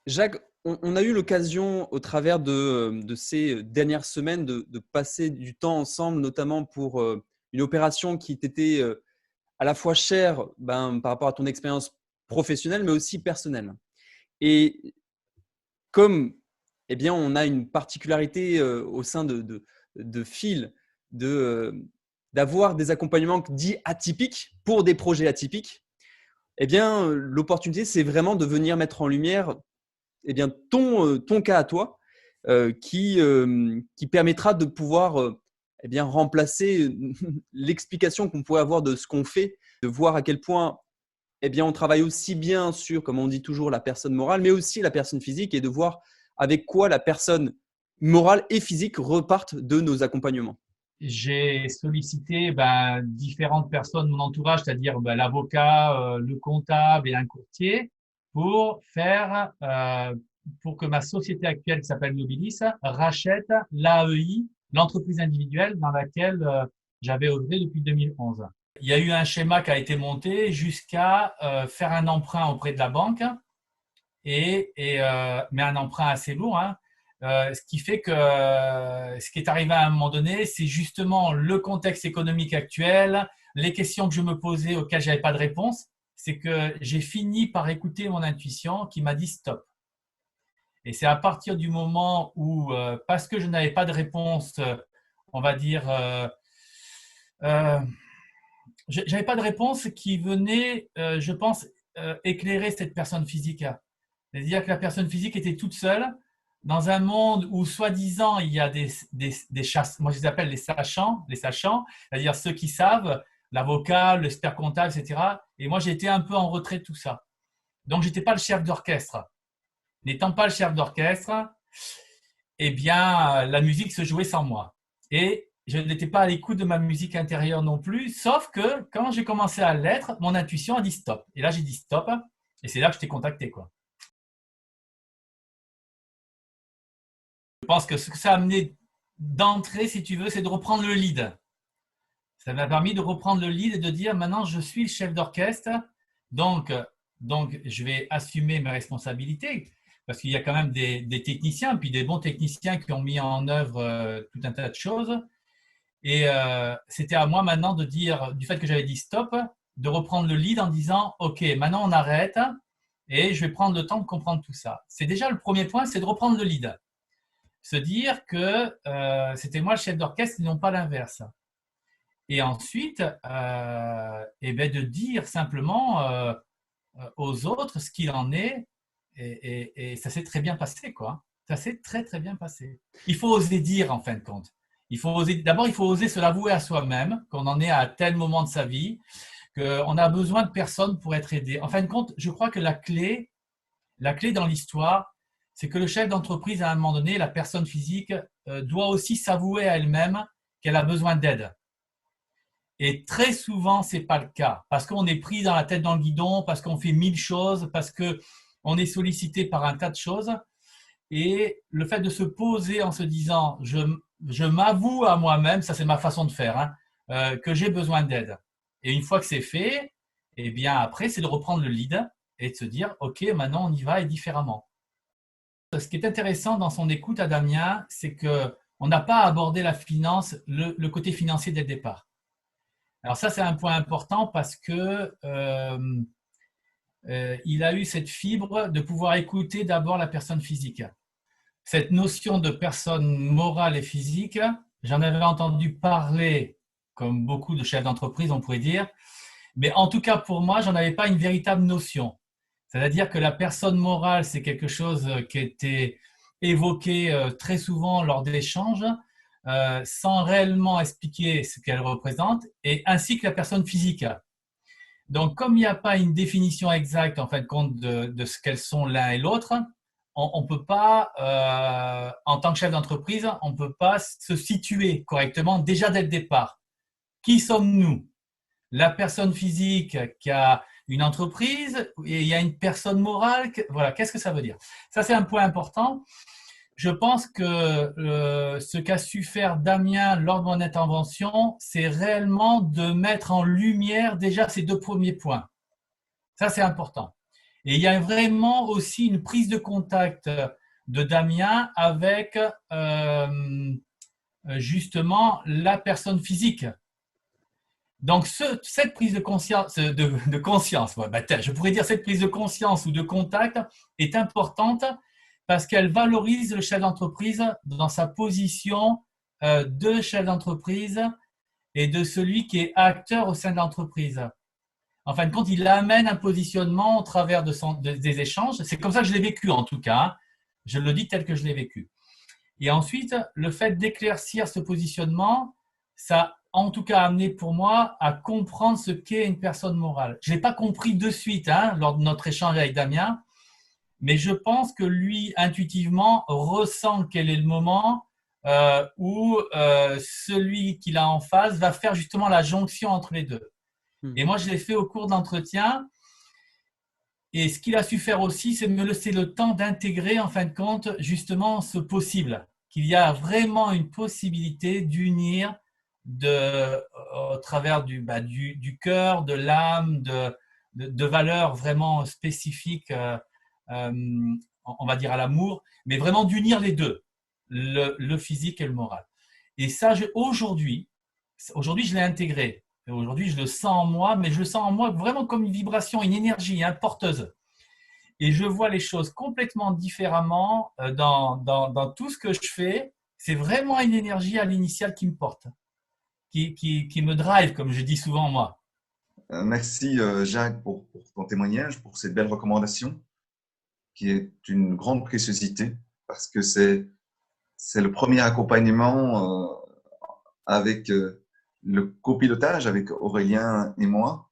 Jacques, on a eu l'occasion au travers de ces dernières semaines de passer du temps ensemble, notamment pour une opération qui t'était à la fois chère par rapport à ton expérience professionnelle, mais aussi personnelle. Et comme on a une particularité au sein de Phil d'avoir des accompagnements dits atypiques pour des projets atypiques, l'opportunité, c'est vraiment de venir mettre en lumière ton cas à toi qui permettra de pouvoir remplacer l'explication qu'on pourrait avoir de ce qu'on fait, de voir à quel point on travaille aussi bien sur, comme on dit toujours, la personne morale, mais aussi la personne physique et de voir avec quoi la personne morale et physique repartent de nos accompagnements. J'ai sollicité différentes personnes de mon entourage, c'est-à-dire l'avocat, le comptable et un courtier, pour pour que ma société actuelle qui s'appelle Nobilis rachète l'AEI, l'entreprise individuelle dans laquelle j'avais œuvré depuis 2011. Il y a eu un schéma qui a été monté jusqu'à faire un emprunt auprès de la banque, mais un emprunt assez lourd, hein. Ce qui fait que ce qui est arrivé à un moment donné, c'est justement le contexte économique actuel, les questions que je me posais auxquelles je n'avais pas de réponse. C'est que j'ai fini par écouter mon intuition qui m'a dit stop. Et c'est à partir du moment où, parce que je n'avais pas de réponse, on va dire, euh, j'avais pas de réponse qui venait, je pense, éclairer cette personne physique. C'est-à-dire que la personne physique était toute seule dans un monde où, soi-disant, il y a des chasses. Moi, je les appelle les sachants, c'est-à-dire ceux qui savent, l'avocat, l'expert comptable, etc. Et moi, j'ai été un peu en retrait de tout ça. Donc, je n'étais pas le chef d'orchestre. N'étant pas le chef d'orchestre, eh bien, la musique se jouait sans moi. Et je n'étais pas à l'écoute de ma musique intérieure non plus, sauf que quand j'ai commencé à l'être, mon intuition a dit stop. Et là, j'ai dit stop, et c'est là que je t'ai contacté, quoi. Je pense que ce que ça a amené d'entrée, si tu veux, c'est de reprendre le lead. Ça m'a permis de reprendre le lead et de dire maintenant, je suis le chef d'orchestre, donc, donc je vais assumer mes responsabilités, parce qu'il y a quand même des techniciens, puis des bons techniciens qui ont mis en œuvre tout un tas de choses. Et c'était à moi maintenant de dire, du fait que j'avais dit stop, de reprendre le lead en disant, OK, maintenant on arrête et je vais prendre le temps de comprendre tout ça. C'est déjà le premier point, c'est de reprendre le lead. Se dire que c'était moi le chef d'orchestre et non pas l'inverse. Et ensuite, de dire simplement aux autres ce qu'il en est. Et ça s'est très bien passé, quoi. Ça s'est très, très bien passé. Il faut oser dire, en fin de compte. D'abord, il faut oser se l'avouer à soi-même, qu'on en est à tel moment de sa vie, qu'on a besoin de personne pour être aidé. En fin de compte, je crois que la clé dans l'histoire, c'est que le chef d'entreprise, à un moment donné, la personne physique, doit aussi s'avouer à elle-même qu'elle a besoin d'aide. Et très souvent, ce n'est pas le cas, parce qu'on est pris dans la tête dans le guidon, parce qu'on fait mille choses, parce qu'on est sollicité par un tas de choses. Et le fait de se poser en se disant, je m'avoue à moi-même, ça c'est ma façon de faire, hein, que j'ai besoin d'aide. Et une fois que c'est fait, eh bien après, c'est de reprendre le lead et de se dire, OK, maintenant on y va et différemment. Ce qui est intéressant dans son écoute à Damien, c'est qu'on n'a pas abordé la finance, le côté financier dès le départ. Alors ça, c'est un point important parce que il a eu cette fibre de pouvoir écouter d'abord la personne physique. Cette notion de personne morale et physique, j'en avais entendu parler, comme beaucoup de chefs d'entreprise, on pourrait dire, mais en tout cas pour moi, j'en avais pas une véritable notion. C'est-à-dire que la personne morale, c'est quelque chose qui était évoqué très souvent lors d'échanges, sans réellement expliquer ce qu'elle représente, et ainsi que la personne physique. Donc, comme il n'y a pas une définition exacte en fin de compte de ce qu'elles sont l'un et l'autre, on ne peut pas, en tant que chef d'entreprise, on ne peut pas se situer correctement déjà dès le départ. Qui sommes-nous? La personne physique qui a une entreprise et il y a une personne morale. Voilà, qu'est-ce que ça veut dire? Ça, c'est un point important. Je pense que ce qu'a su faire Damien lors de mon intervention, c'est réellement de mettre en lumière déjà ces deux premiers points. Ça, c'est important. Et il y a vraiment aussi une prise de contact de Damien avec justement la personne physique. Donc, cette prise de conscience, je pourrais dire cette prise de conscience ou de contact est importante parce qu'elle valorise le chef d'entreprise dans sa position de chef d'entreprise et de celui qui est acteur au sein de l'entreprise. En fin de compte, il amène un positionnement au travers des échanges. C'est comme ça que je l'ai vécu en tout cas. Hein. Je le dis tel que je l'ai vécu. Et ensuite, le fait d'éclaircir ce positionnement, ça a en tout cas amené pour moi à comprendre ce qu'est une personne morale. Je ne l'ai pas compris de suite lors de notre échange avec Damien, mais je pense que lui, intuitivement, ressent quel est le moment où celui qu'il a en face va faire justement la jonction entre les deux. Et moi, je l'ai fait au cours d'entretien. Et ce qu'il a su faire aussi, c'est me laisser le temps d'intégrer, en fin de compte, justement ce possible. Qu'il y a vraiment une possibilité d'unir au travers du cœur, de l'âme, de valeurs vraiment spécifiques, on va dire à l'amour, mais vraiment d'unir les deux, le physique et le moral. Et ça, aujourd'hui, je l'ai intégré. Et aujourd'hui, je le sens en moi, mais je le sens en moi vraiment comme une vibration, une énergie porteuse. Et je vois les choses complètement différemment dans tout ce que je fais. C'est vraiment une énergie à l'initiale qui me porte, qui me drive, comme je dis souvent moi. Merci Jacques pour ton témoignage, pour cette belle recommandation qui est une grande préciosité parce que c'est le premier accompagnement avec le copilotage avec Aurélien et moi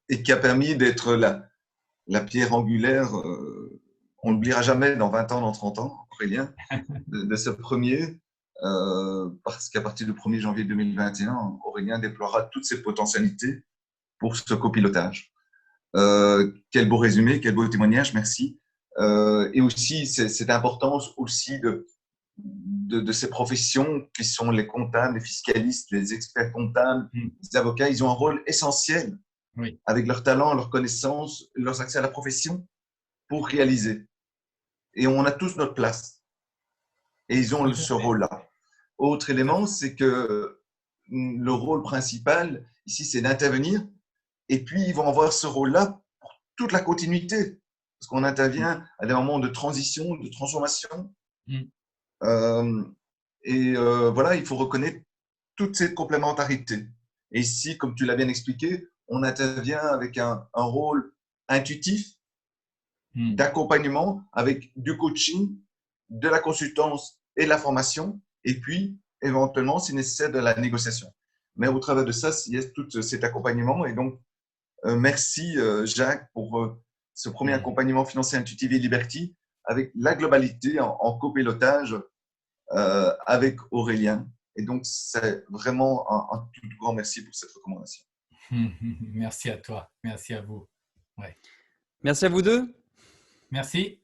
et qui a permis d'être la pierre angulaire, on n'oubliera jamais dans 20 ans, dans 30 ans, Aurélien, de ce premier, parce qu'à partir du 1er janvier 2021, Aurélien déploiera toutes ses potentialités pour ce copilotage. Quel beau résumé, quel beau témoignage, merci. Et aussi, cette importance aussi de ces professions qui sont les comptables, les fiscalistes, les experts comptables, les avocats, ils ont un rôle essentiel avec leur talent, leurs connaissances, leur accès à la profession pour réaliser. Et on a tous notre place. Et ils ont ce rôle-là. Autre élément, c'est que le rôle principal ici, c'est d'intervenir. Et puis, ils vont avoir ce rôle-là pour toute la continuité. Parce qu'on intervient à des moments de transition, de transformation. Voilà, il faut reconnaître toute cette complémentarité. Et ici, comme tu l'as bien expliqué, on intervient avec un rôle intuitif, d'accompagnement, avec du coaching, de la consultance et de la formation, et puis, éventuellement, si nécessaire, de la négociation. Mais au travers de ça, il y a tout cet accompagnement. Et donc, merci Jacques pour ce premier accompagnement financier intuitif et Liberty avec la globalité en copilotage avec Aurélien. Et donc, c'est vraiment un tout grand merci pour cette recommandation. Merci à toi. Merci à vous. Ouais. Merci à vous deux. Merci.